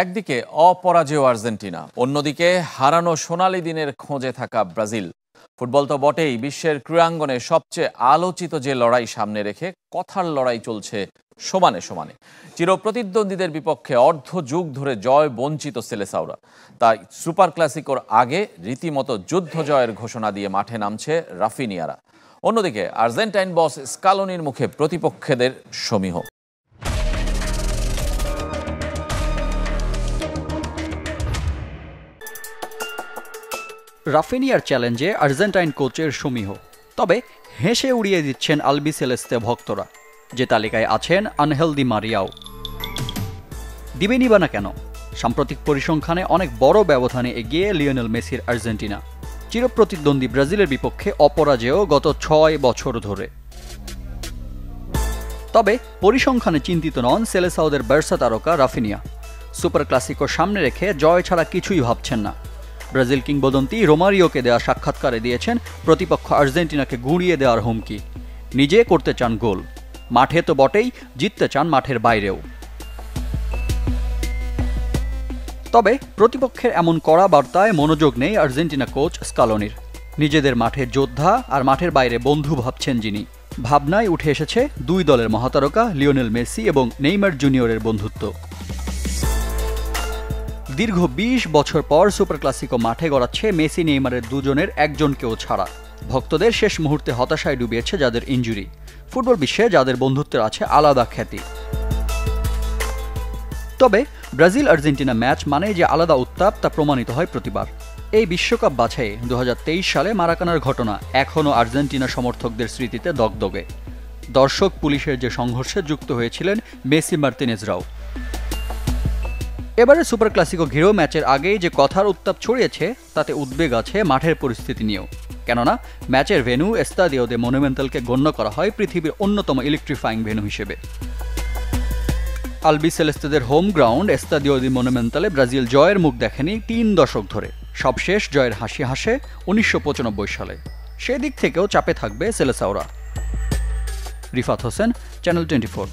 একদিকে অপরাজেয় আর্জেন্টিনা, অন্যদিকে হারানো সোনালি দিনের খোঁজে থাকা ব্রাজিল। ফুটবল তো বটেই, বিশ্বের ক্রীড়াঙ্গনে সবচেয়ে আলোচিত যে লড়াই সামনে রেখে কথার লড়াই চলছে সমানে সমানে। চিরপ্রতিদ্বন্দ্বীদের বিপক্ষে অর্ধ যুগ ধরে জয় বঞ্চিত সেলেসাওরা। তাই সুপার ক্লাসিকোর আগে রীতিমতো যুদ্ধ জয়ের ঘোষণা দিয়ে মাঠে নামছে রাফিনিয়ারা। অন্যদিকে আর্জেন্টাইন বস স্কালোনির মুখে প্রতিপক্ষদের সমীহ। রাফিনিয়ার চ্যালেঞ্জে আর্জেন্টাইন কোচের সমীহ, তবে হেসে উড়িয়ে দিচ্ছেন আলবিসেলেস্তে ভক্তরা। যে তালিকায় আছেন আনহেল দি মারিয়াও। দিবেনি বা না কেন? সাম্প্রতিক পরিসংখ্যানে অনেক বড় ব্যবধানে এগিয়ে লিওনেল মেসির আর্জেন্টিনা। চিরপ্রতিদ্বন্দ্বী ব্রাজিলের বিপক্ষে অপরাজেয় গত ৬ বছর ধরে। তবে পরিসংখ্যানে চিন্তিত নন সেলেসাওদের বার্সা তারকা রাফিনিয়া। সুপার ক্লাসিকো সামনে রেখে জয় ছাড়া কিছুই ভাবছেন না। ব্রাজিল কিংবদন্তি রোমারিওকে দেওয়া সাক্ষাৎকারে দিয়েছেন প্রতিপক্ষ আর্জেন্টিনাকে গুঁড়িয়ে দেওয়ার হুমকি। নিজে করতে চান গোল, মাঠে তো বটেই, জিততে চান মাঠের বাইরেও। তবে প্রতিপক্ষের এমন কড়া বার্তায় মনোযোগ নেই আর্জেন্টিনা কোচ স্কালোনির। নিজেদের মাঠের যোদ্ধা আর মাঠের বাইরে বন্ধু ভাবছেন যিনি। ভাবনায় উঠে এসেছে দুই দলের মহাতারকা লিওনেল মেসি এবং নেইমার জুনিয়রের বন্ধুত্ব। দীর্ঘ ২০ বছর পর সুপার ক্লাসিকো মাঠে গড়াচ্ছে মেসি নেইমারের দুজনের একজনকেও ছাড়া। ভক্তদের শেষ মুহূর্তে হতাশায় ডুবিয়েছে যাদের ইনজুরি। ফুটবল বিশ্বে যাদের বন্ধুত্বের আছে আলাদা খ্যাতি। তবে ব্রাজিল আর্জেন্টিনা ম্যাচ মানেই যে আলাদা উত্তাপ তা প্রমাণিত হয় প্রতিবার। এই বিশ্বকাপ বাছাইয়ে ২০২৩ সালে মারাকানার ঘটনা এখনও আর্জেন্টিনা সমর্থকদের স্মৃতিতে দগদগে। দর্শক পুলিশের যে সংঘর্ষে যুক্ত হয়েছিলেন মেসি মার্তিনেজরাও। এবারে সুপার ক্লাসিকো ঘিরেও ম্যাচের আগেই যে কথার উত্তাপ ছড়িয়েছে তাতে উদ্বেগ আছে মাঠের পরিস্থিতি নিয়েও। কেননা ম্যাচের ভেন্যু এস্তাদিও দে মনুমেন্টালকে গণ্য করা হয় পৃথিবীর অন্যতম ইলেকট্রিফাইং ভেন্যু হিসেবে। আলবিসেলেস্তেদের হোম গ্রাউন্ড এস্তাদিও দি মনুমেন্টালে ব্রাজিল জয়ের মুখ দেখেনি ৩ দশক ধরে। সবশেষ জয়ের হাসি হাসে ১৯৯৫ সালে। সেদিক থেকেও চাপে থাকবে সেলেসাওরা। রিফাত হোসেন, চ্যানেল 24।